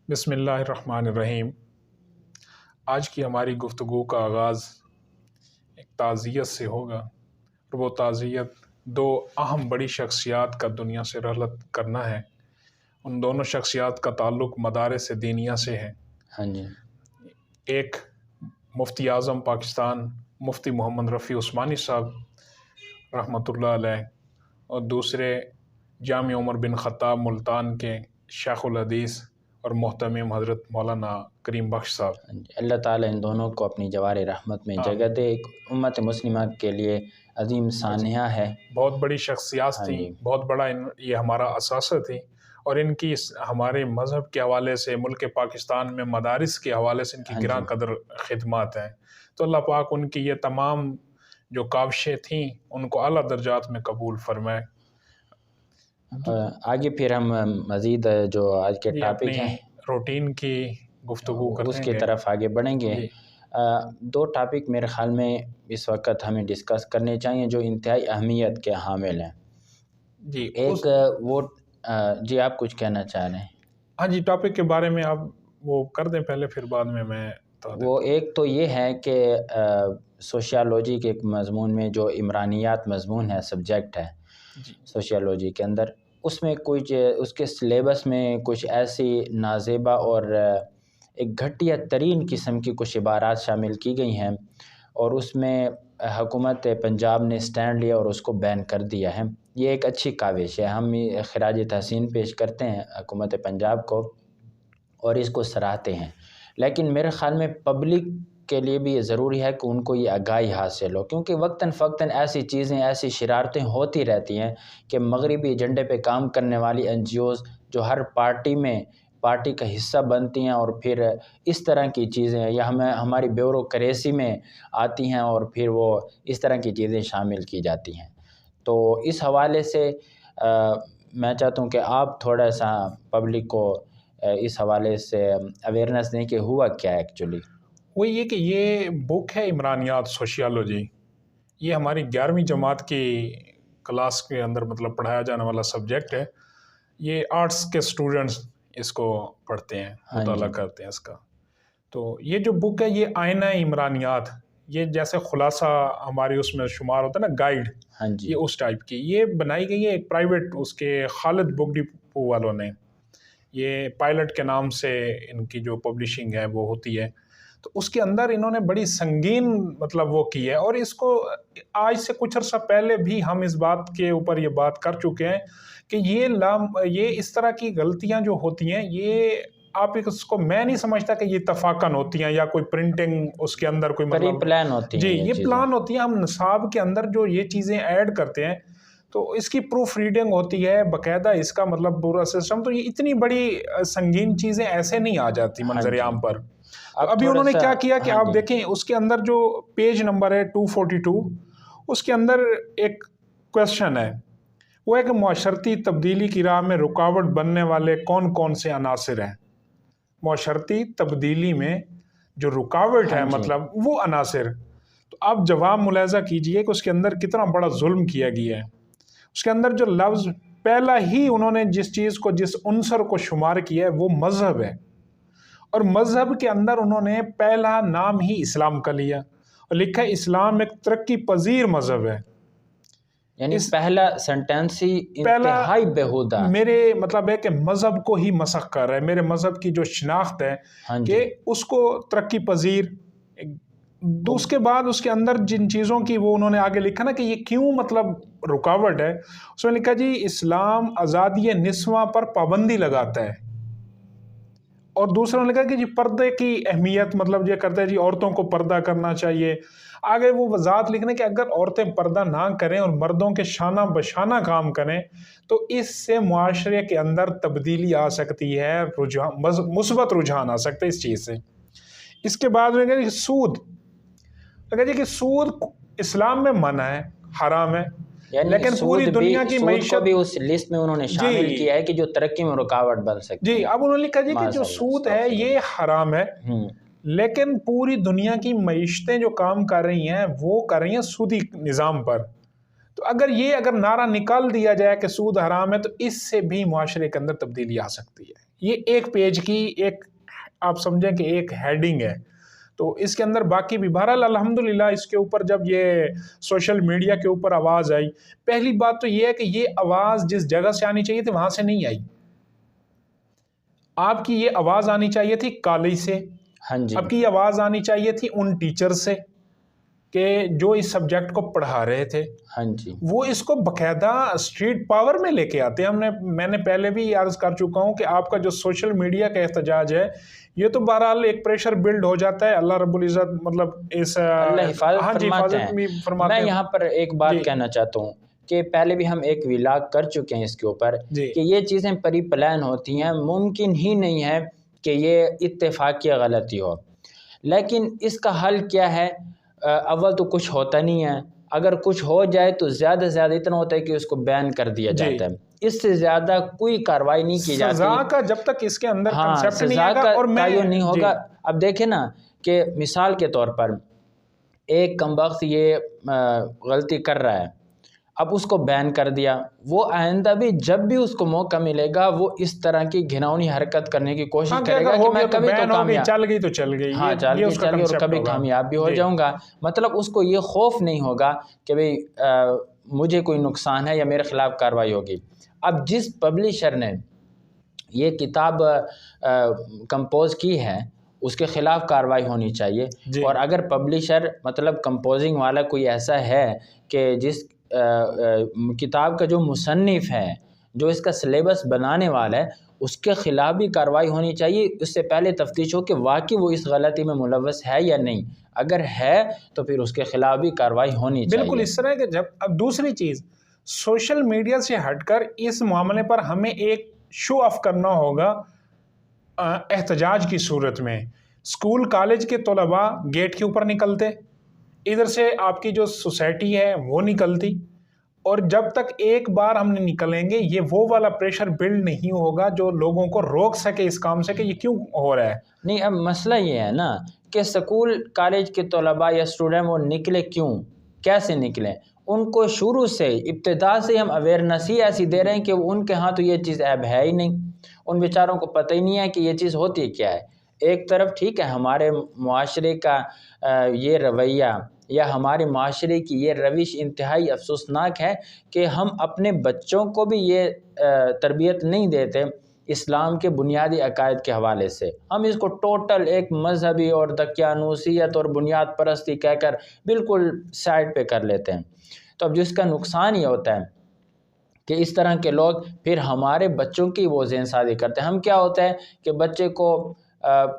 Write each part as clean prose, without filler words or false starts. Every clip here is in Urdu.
بسم اللہ الرحمن الرحیم۔ آج کی ہماری گفتگو کا آغاز ایک تعزیت سے ہوگا، اور وہ تعزیت دو اہم بڑی شخصیات کا دنیا سے رحلت کرنا ہے۔ ان دونوں شخصیات کا تعلق مدارس دینیہ سے ہے۔ ہاں جی۔ ایک مفتی اعظم پاکستان مفتی محمد رفیع عثمانی صاحب رحمۃ اللہ علیہ، اور دوسرے جامع عمر بن خطاب ملتان کے شیخ الحدیث اور محترم حضرت مولانا کریم بخش صاحب۔ اللہ تعالیٰ ان دونوں کو اپنی جوار رحمت میں جگہ دے۔ ایک امت مسلمہ کے لیے عظیم سانحہ ہے، بہت بڑی شخصیات تھیں، بہت بڑا یہ ہمارا اثاثہ تھی، اور ان کی ہمارے مذہب کے حوالے سے، ملک پاکستان میں مدارس کے حوالے سے ان کی گراں قدر خدمات ہیں۔ تو اللہ پاک ان کی یہ تمام جو کاوشیں تھیں ان کو اعلیٰ درجات میں قبول فرمائے۔ آگے پھر ہم مزید جو آج کے ٹاپک ہیں روٹین کی گفتگو کریں گے، اس کی طرف آگے بڑھیں گے۔ دو ٹاپک میرے خیال میں اس وقت ہمیں ڈسکس کرنے چاہیے جو انتہائی اہمیت کے حامل ہیں۔ جی ایک وہ جی آپ کچھ کہنا چاہ رہے ہیں؟ ہاں جی، ٹاپک کے بارے میں آپ وہ کر دیں پہلے، پھر بعد میں وہ ایک تو یہ ہے کہ سوشیالوجی کے ایک مضمون میں جو عمرانیات مضمون ہے، سبجیکٹ ہے سوشیالوجی کے اندر، اس میں کچھ اس کے سلیبس میں کچھ ایسی نازیبا اور ایک گھٹیا ترین قسم کی کچھ عبارات شامل کی گئی ہیں، اور اس میں حکومت پنجاب نے سٹینڈ لیا اور اس کو بین کر دیا ہے۔ یہ ایک اچھی کاوش ہے، ہم خراج تحسین پیش کرتے ہیں حکومت پنجاب کو اور اس کو سراہتے ہیں، لیکن میرے خیال میں پبلک کے لیے بھی یہ ضروری ہے کہ ان کو یہ آگاہی حاصل ہو، کیونکہ وقتاً فوقتاً ایسی چیزیں، ایسی شرارتیں ہوتی رہتی ہیں کہ مغربی ایجنڈے پہ کام کرنے والی NGOs جو ہر پارٹی کا حصہ بنتی ہیں، اور پھر اس طرح کی چیزیں یا ہماری بیوروکریسی میں آتی ہیں، اور پھر وہ اس طرح کی چیزیں شامل کی جاتی ہیں۔ تو اس حوالے سے میں چاہتا ہوں کہ آپ تھوڑا سا پبلک کو اس حوالے سے اویئرنیس دیں کہ ہوا کیا ہے ایکچولی۔ وہ یہ کہ یہ بک ہے عمرانیات سوشیالوجی، یہ ہماری 11ویں جماعت کی کلاس کے اندر مطلب پڑھایا جانے والا سبجیکٹ ہے۔ یہ آرٹس کے سٹوڈنٹس اس کو پڑھتے ہیں، مطالعہ کرتے ہیں اس کا۔ تو یہ جو بک ہے یہ آئینہ عمرانیات، یہ جیسے خلاصہ ہماری اس میں شمار ہوتا ہے نا، گائیڈ، یہ اس ٹائپ کی یہ بنائی گئی ہے ایک پرائیویٹ، اس کے خالد بک ڈپو والوں نے، یہ پائلٹ کے نام سے ان کی جو پبلشنگ ہے وہ ہوتی ہے۔ تو اس کے اندر انہوں نے بڑی سنگین مطلب وہ کی ہے، اور اس کو آج سے کچھ عرصہ پہلے بھی ہم اس بات کے اوپر یہ بات کر چکے ہیں کہ یہ اس طرح کی غلطیاں جو ہوتی ہیں، یہ آپ اس کو، میں نہیں سمجھتا کہ یہ اتفاقاً ہوتی ہیں یا کوئی پرنٹنگ اس کے اندر کوئی مطلب پلان ہوتی ہے۔ یہ پلان ہوتی ہیں۔ ہم نصاب کے اندر جو یہ چیزیں ایڈ کرتے ہیں تو اس کی پروف ریڈنگ ہوتی ہے باقاعدہ، اس کا مطلب پورا سسٹم، تو یہ اتنی بڑی سنگین چیزیں ایسے نہیں آ جاتی منظر عام پر۔ ابھی انہوں نے کیا کیا کہ آپ دیکھیں اس کے اندر جو پیج نمبر ہے 242، اس کے اندر ایک کویسچن ہے، وہ ہے کہ معاشرتی تبدیلی کی راہ میں رکاوٹ بننے والے کون کون سے عناصر ہیں؟ معاشرتی تبدیلی میں جو رکاوٹ ہے مطلب وہ عناصر، تو آپ جواب ملاحظہ کیجئے کہ اس کے اندر کتنا بڑا ظلم کیا گیا ہے۔ اس کے اندر جو لفظ پہلا ہی انہوں نے جس چیز کو، جس عنصر کو شمار کیا ہے وہ مذہب ہے، اور مذہب کے اندر انہوں نے پہلا نام ہی اسلام کا لیا اور لکھا ہے اسلام ایک ترقی پذیر مذہب ہے۔ یعنی پہلا سنٹینس ہی انتہائی بیہودہ، میرے مطلب ہے کہ مذہب کو ہی مسخ کر رہا ہے، میرے مذہب کی جو شناخت ہے کہ اس کو ترقی پذیر۔ اس کے بعد اس کے اندر جن چیزوں کی وہ انہوں نے آگے لکھا نا کہ یہ کیوں مطلب رکاوٹ ہے، اس میں لکھا جی اسلام آزادی نسواں پر پابندی لگاتا ہے، اور دوسرا نے لکھا کہ جی پردے کی اہمیت مطلب یہ کرتا ہے جی عورتوں کو پردہ کرنا چاہیے۔ آگے وہ وضاحت لکھنے کہ اگر عورتیں پردہ نہ کریں اور مردوں کے شانہ بشانہ کام کریں تو اس سے معاشرے کے اندر تبدیلی آ سکتی ہے، مثبت رجحان آ سکتا ہے اس چیز سے۔ اس کے بعد میں کہ سود، اگر کہ سود اسلام میں منع ہے، حرام ہے، لیکن پوری دنیا کی معیشت بھی اس لسٹ میں انہوں نے شامل کیا ہے کہ جو ترقی میں رکاوٹ بن سکتی ہے۔ جی اب انہوں نے لکھا جی کہ جو سود ہے یہ حرام ہے، لیکن پوری دنیا کی معیشتیں جو کام کر رہی ہیں وہ کر رہی ہیں سودی نظام پر۔ تو اگر نعرہ نکال دیا جائے کہ سود حرام ہے تو اس سے بھی معاشرے کے اندر تبدیلی آ سکتی ہے۔ یہ ایک پیج کی ایک آپ سمجھیں کہ ایک ہیڈنگ ہے. تو اس کے اندر باقی بھی بہرحال الحمدللہ اس کے اوپر جب یہ سوشل میڈیا کے اوپر آواز آئی، پہلی بات تو یہ ہے کہ یہ آواز جس جگہ سے آنی چاہیے تھی وہاں سے نہیں آئی. آپ کی یہ آواز آنی چاہیے تھی کالج سے، ہاں جی، آپ کی یہ آواز آنی چاہیے تھی ان ٹیچر سے کہ جو اس سبجیکٹ کو پڑھا رہے تھے. ہاں جی، وہ اس کو باقاعدہ اسٹریٹ پاور میں لے کے آتے ہیں. میں نے پہلے بھی عرض کر چکا ہوں کہ آپ کا جو سوشل میڈیا کا احتجاج ہے یہ تو بہرحال ایک پریشر بلڈ ہو جاتا ہے. اللہ رب العزت مطلب اس اللہ حفاظت فرماتے بھی ہیں. فرماتے میں ہیں. یہاں پر ایک بات کہنا چاہتا ہوں کہ پہلے بھی ہم ایک ولاگ کر چکے ہیں اس کے اوپر کہ یہ چیزیں پری پلان ہوتی ہیں. ممکن ہی نہیں ہے کہ یہ اتفاقی غلطی ہو، لیکن اس کا حل کیا ہے؟ اول تو کچھ ہوتا نہیں ہے. اگر کچھ ہو جائے تو زیادہ سے زیادہ اتنا ہوتا ہے کہ اس کو بین کر دیا جاتا ہے. اس سے زیادہ کوئی کارروائی نہیں کی جاتی. سزا کا جب تک اس کے اندر کنسیپٹ نہیں سزا آئے گا کا اور تعین نہیں ہوگا. اب دیکھیں نا کہ مثال کے طور پر ایک کمبخت یہ غلطی کر رہا ہے، اب اس کو بین کر دیا، وہ آئندہ بھی جب بھی اس کو موقع ملے گا وہ اس طرح کی گھناؤنی حرکت کرنے کی کوشش کرے گا کہ میں کبھی تو کامیاب، چل گئی تو چل گئی، ہاں چل گئی اور کبھی کامیاب بھی ہو جاؤں گا. مطلب اس کو یہ خوف نہیں ہوگا کہ بھئی مجھے کوئی نقصان ہے یا میرے خلاف کارروائی ہوگی. اب جس پبلشر نے یہ کتاب کمپوز کی ہے اس کے خلاف کارروائی ہونی چاہیے. اور اگر پبلشر مطلب کمپوزنگ والا کوئی ایسا ہے کہ جس کتاب کا جو مصنف ہے، جو اس کا سلیبس بنانے والا ہے، اس کے خلاف بھی کارروائی ہونی چاہیے. اس سے پہلے تفتیش ہو کہ واقعی وہ اس غلطی میں ملوث ہے یا نہیں. اگر ہے تو پھر اس کے خلاف بھی کارروائی ہونی چاہیے. بالکل اس طرح کہ جب اب دوسری چیز سوشل میڈیا سے ہٹ کر اس معاملے پر ہمیں ایک شو آف کرنا ہوگا احتجاج کی صورت میں. اسکول کالج کے طلباء گیٹ کے اوپر نکلتے، ادھر سے آپ کی جو سوسائٹی ہے وہ نکلتی، اور جب تک ایک بار ہم نکلیں گے یہ وہ والا پریشر بلڈ نہیں ہوگا جو لوگوں کو روک سکے اس کام سے کہ یہ کیوں ہو رہا ہے. نہیں، اب مسئلہ یہ ہے نا کہ سکول کالج کے طلباء یا اسٹوڈنٹ وہ نکلے کیوں، کیسے نکلیں؟ ان کو شروع سے ابتدا سے ہم اویئرنیس ہی ایسی دے رہے ہیں کہ ان کے ہاں تو یہ چیز عیب ہے ہی نہیں. ان بیچاروں کو پتہ ہی نہیں ہے کہ یہ چیز ہوتی کیا ہے. ایک طرف ٹھیک ہے ہمارے معاشرے کا یہ رویہ یا ہمارے معاشرے کی یہ روش انتہائی افسوسناک ہے کہ ہم اپنے بچوں کو بھی یہ تربیت نہیں دیتے اسلام کے بنیادی عقائد کے حوالے سے. ہم اس کو ٹوٹل ایک مذہبی اور دقیانوسیت اور بنیاد پرستی کہہ کر بالکل سائڈ پہ کر لیتے ہیں. تو اب جس کا نقصان یہ ہوتا ہے کہ اس طرح کے لوگ پھر ہمارے بچوں کی وہ ذہن سازی کرتے ہیں. ہم کیا ہوتا ہے کہ بچے کو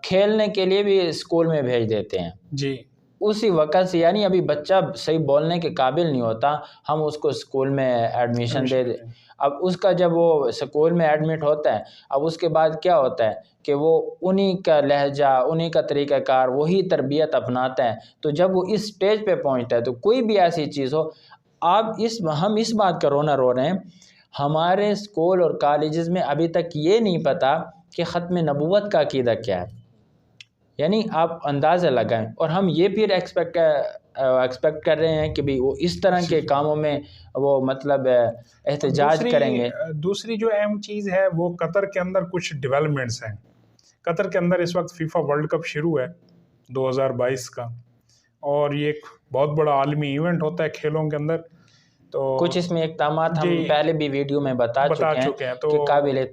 کھیلنے کے لیے بھی اسکول میں بھیج دیتے ہیں جی اسی وقت سے، یعنی ابھی بچہ صحیح بولنے کے قابل نہیں ہوتا، ہم اس کو اسکول میں ایڈمیشن دے دیں. اب اس کا جب وہ اسکول میں ایڈمٹ ہوتا ہے، اب اس کے بعد کیا ہوتا ہے کہ وہ انہی کا لہجہ، انہی کا طریقہ کار، وہی تربیت اپناتا ہے. تو جب وہ اس سٹیج پہ پہنچتا ہے تو کوئی بھی ایسی چیز ہو، ہم اس بات کا رونا رو رہے ہیں ہمارے اسکول اور کالجز میں ابھی تک یہ نہیں پتا کہ ختم نبوت کا عقیدہ کیا ہے. یعنی آپ اندازہ لگائیں، اور ہم یہ پھر ایکسپیکٹ کر رہے ہیں کہ بھی وہ اس طرح کے کاموں میں وہ مطلب احتجاج کریں گے. دوسری جو اہم چیز ہے وہ قطر کے اندر کچھ ڈیولپمنٹس ہیں. قطر کے اندر اس وقت فیفا ورلڈ کپ شروع ہے 2022 کا، اور یہ ایک بہت بڑا عالمی ایونٹ ہوتا ہے کھیلوں کے اندر. تو کچھ اس میں اقدامات ہم پہلے بھی ویڈیو میں بتا چکے ہیں تو قابل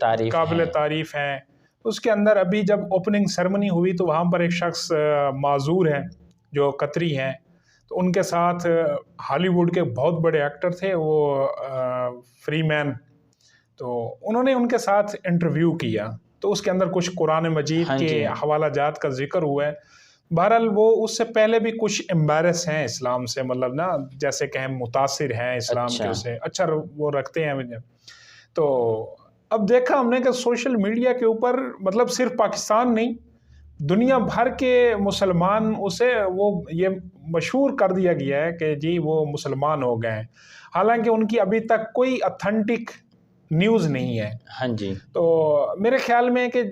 تعریف ہیں. اس کے اندر ابھی جب اوپننگ سیرمنی ہوئی تو وہاں پر ایک شخص معذور ہیں جو قطری ہیں، تو ان کے ساتھ ہالی ووڈ کے بہت بڑے ایکٹر تھے وہ فری مین، تو انہوں نے ان کے ساتھ انٹرویو کیا. تو اس کے اندر کچھ قرآن مجید کے حوالہ جات کا ذکر ہوا ہے. بہرحال وہ اس سے پہلے بھی کچھ امبیرس ہیں اسلام سے، مطلب نا جیسے کہ ہم متاثر ہیں اسلام کے سے اچھا وہ رکھتے ہیں. تو اب دیکھا ہم نے کہ سوشل میڈیا کے اوپر مطلب صرف پاکستان نہیں، دنیا بھر کے مسلمان اسے وہ یہ مشہور کر دیا گیا ہے کہ جی وہ مسلمان ہو گئے ہیں، حالانکہ ان کی ابھی تک کوئی اتھینٹک نیوز نہیں ہے. ہاں جی. تو میرے خیال میں کہ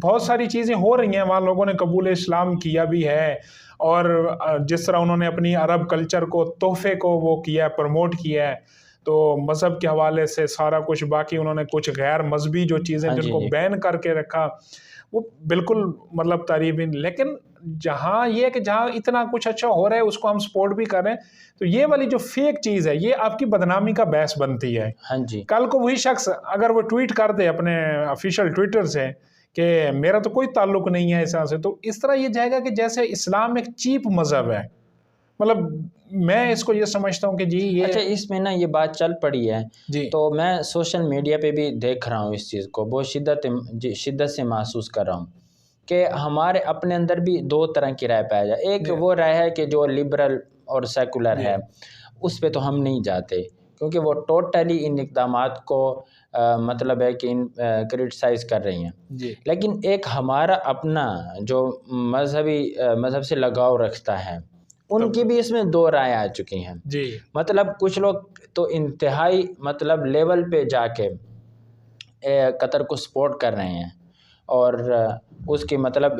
بہت ساری چیزیں ہو رہی ہیں وہاں، لوگوں نے قبول اسلام کیا بھی ہے، اور جس طرح انہوں نے اپنی عرب کلچر کو، تحفے کو وہ کیا ہے، پروموٹ کیا ہے. تو مذہب کے حوالے سے سارا کچھ، باقی انہوں نے کچھ غیر مذہبی جو چیزیں جن کو بین کر کے رکھا وہ بالکل مطلب تعریفی. لیکن جہاں یہ کہ جہاں اتنا کچھ اچھا ہو رہا ہے اس کو ہم سپورٹ بھی کر رہے ہیں، تو یہ والی جو فیک چیز ہے یہ آپ کی بدنامی کا باعث بنتی ہے. کل کو وہی شخص اگر وہ ٹویٹ کر دے اپنے آفیشیل ٹویٹر سے کہ میرا تو کوئی تعلق نہیں ہے ایسا سے، تو اس طرح یہ جائے گا کہ جیسے اسلام ایک چیپ مذہب ہے. مطلب میں اس کو یہ سمجھتا ہوں کہ جی یہ اچھا اس میں نا یہ بات چل پڑی ہے جی. تو میں سوشل میڈیا پہ بھی دیکھ رہا ہوں اس چیز کو، بہت شدت سے محسوس کر رہا ہوں کہ ہمارے اپنے اندر بھی دو طرح کی رائے پایا جائے. ایک وہ رائے ہے کہ جو لبرل اور سیکولر ہے اس پہ تو ہم نہیں جاتے، کیونکہ وہ ٹوٹلی ان اقدامات کو مطلب ہے کہ کرٹیسائز کر رہی ہیں. لیکن ایک ہمارا اپنا جو مذہب سے لگاؤ رکھتا ہے، ان کی بھی اس میں دو رائے آ چکی ہیں. مطلب کچھ لوگ تو انتہائی مطلب لیول پہ جا کے قطر کو سپورٹ کر رہے ہیں اور اس کے مطلب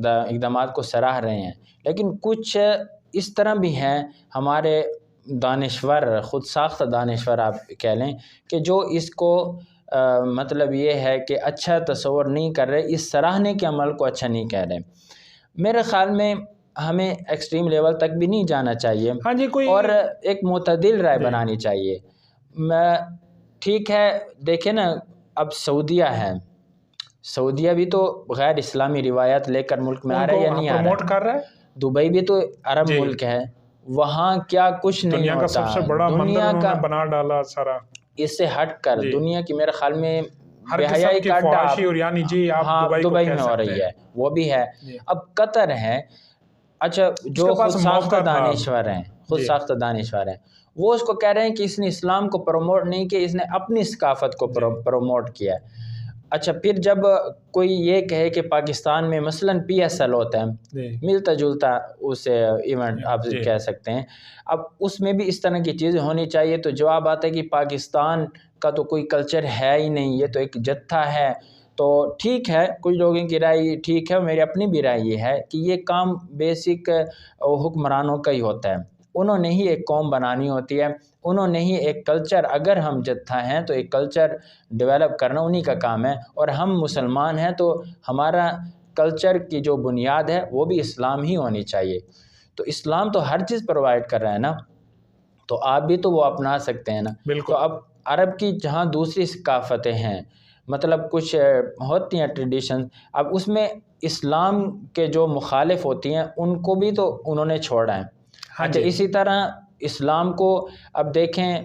اقدامات کو سراہ رہے ہیں. لیکن کچھ اس طرح بھی ہیں ہمارے دانشور، خود ساختہ دانشور آپ کہہ لیں، کہ جو اس کو مطلب یہ ہے کہ اچھا تصور نہیں کر رہے، اس سراہنے کے عمل کو اچھا نہیں کہہ رہے. میرے خیال میں ہمیں ایکسٹریم لیول تک بھی نہیں جانا چاہیے اور ایک معتدل رائے بنانی چاہیے. ٹھیک ہے، دیکھیں نا اب سعودیہ ہے، سعودیہ بھی تو غیر اسلامی روایات لے کر ملک میں آ رہا ہے یا نہیں آ رہا ہے؟ دبئی بھی تو عرب ملک ہے، وہاں کیا کچھ نہیں ہوتا. دنیا کا سب سے بڑا مندر انہوں نے بنا ڈالا سارا. اس سے ہٹ کر دنیا کی میرے خیال میں ہر قسم کی فحاشی اور یعنی جی آپ دبئی میں ہو رہی ہے، وہ بھی ہے. اب قطر ہے، اچھا جو خود ساختہ دانشور ہیں وہ اس کو کہہ رہے ہیں کہ اس نے اسلام کو پروموٹ نہیں کیا، اس نے اپنی ثقافت کو پروموٹ کیا. اچھا پھر جب کوئی یہ کہے کہ پاکستان میں مثلاً PSL ہوتا ہے، ملتا جلتا اسے ایونٹ آپ کہہ سکتے ہیں، اب اس میں بھی اس طرح کی چیزیں ہونی چاہیے. تو جواب آتا ہے کہ پاکستان کا تو کوئی کلچر ہے ہی نہیں، یہ تو ایک جتھا ہے. تو ٹھیک ہے، کچھ لوگوں کی رائے ٹھیک ہے، میری اپنی بھی رائے یہ ہے کہ یہ کام بیسک حکمرانوں کا ہی ہوتا ہے. انہوں نے ہی ایک قوم بنانی ہوتی ہے، انہوں نے ہی ایک کلچر، اگر ہم جتھا ہیں تو ایک کلچر ڈیولپ کرنا انہی کا کام ہے. اور ہم مسلمان ہیں تو ہمارا کلچر کی جو بنیاد ہے وہ بھی اسلام ہی ہونی چاہیے. تو اسلام تو ہر چیز پرووائڈ کر رہا ہے نا، تو آپ بھی تو وہ اپنا سکتے ہیں نا. بالکل. تو اب عرب کی جہاں دوسری ثقافتیں ہیں، مطلب کچھ ہوتی ہیں ٹریڈیشن، اب اس میں اسلام کے جو مخالف ہوتی ہیں ان کو بھی تو انہوں نے چھوڑا ہے. اچھا اسی طرح اسلام کو اب دیکھیں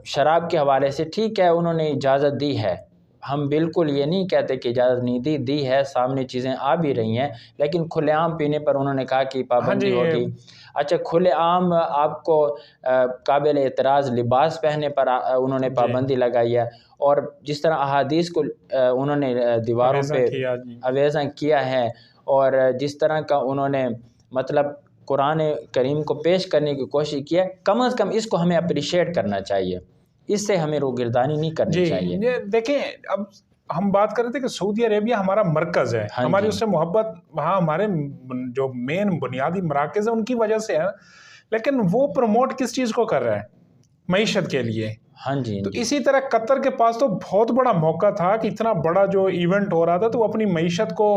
شراب کے حوالے سے ٹھیک ہے انہوں نے اجازت دی ہے، ہم بالکل یہ نہیں کہتے کہ اجازت نہیں دی ہے، سامنے چیزیں آ بھی رہی ہیں، لیکن کھلے عام پینے پر انہوں نے کہا کہ پابندی ہوگی. اچھا کھلے عام آپ کو قابل اعتراض لباس پہننے پر انہوں نے پابندی لگائی ہے. اور جس طرح احادیث کو انہوں نے دیواروں پہ اویزاں کیا ہے، اور جس طرح کا انہوں نے مطلب قرآن کریم کو پیش کرنے کی کوشش کی ہے، کم از کم اس کو ہمیں اپریشیٹ کرنا چاہیے، اس سے ہمیں روگردانی نہیں کرنی چاہیے. دیکھیں اب ہم بات کر رہے تھے کہ سعودی عربیہ ہمارا مرکز ہے، ہماری اس سے محبت وہاں ہمارے جو مین بنیادی مراکز ہیں ان کی وجہ سے ہے، لیکن وہ پروموٹ کس چیز کو کر رہا ہے؟ معیشت کے لیے. تو اسی طرح قطر کے پاس تو بہت بڑا موقع تھا کہ اتنا بڑا جو ایونٹ ہو رہا تھا تو وہ اپنی معیشت کو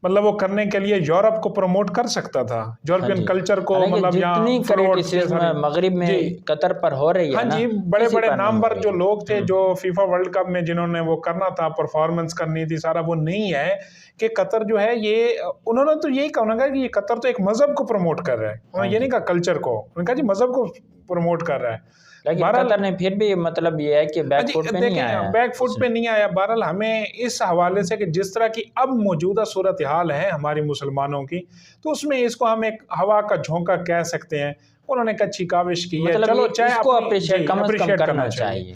مطلب وہ کرنے کے لیے یورپ کو پروموٹ کر سکتا تھا، یورپین کلچر کو مطلب یہاں مغرب میں قطر پر ہو رہی ہے. ہاں جی، بڑے بڑے نامور جو لوگ تھے جو فیفا ورلڈ کپ میں جنہوں نے وہ کرنا تھا، پرفارمنس کرنی تھی، سارا وہ نہیں ہے کہ قطر جو ہے یہ انہوں نے تو یہی کہا کہ یہ قطر تو ایک مذہب کو پروموٹ کر رہا ہے، انہوں نے یہ نہیں کہا کلچر کو، انہوں نے کہا جی مذہب کو پروموٹ کر رہا ہے. لیکن قطر نے پھر بھی مطلب یہ ہے کہ بیک فٹ پہ نہیں آیا. بیک فٹ پہ نہیں آیا. بہرحال ہمیں اس حوالے سے کہ جس طرح کی اب موجودہ صورتحال ہے ہماری مسلمانوں کی، تو اس میں اس کو ہم ایک ہوا کا جھونکا کہہ سکتے ہیں. انہوں نے اچھی کاوش کی ہے، چلو چاہے اس کو اپریشیٹ کم از کم کرنا چاہیے.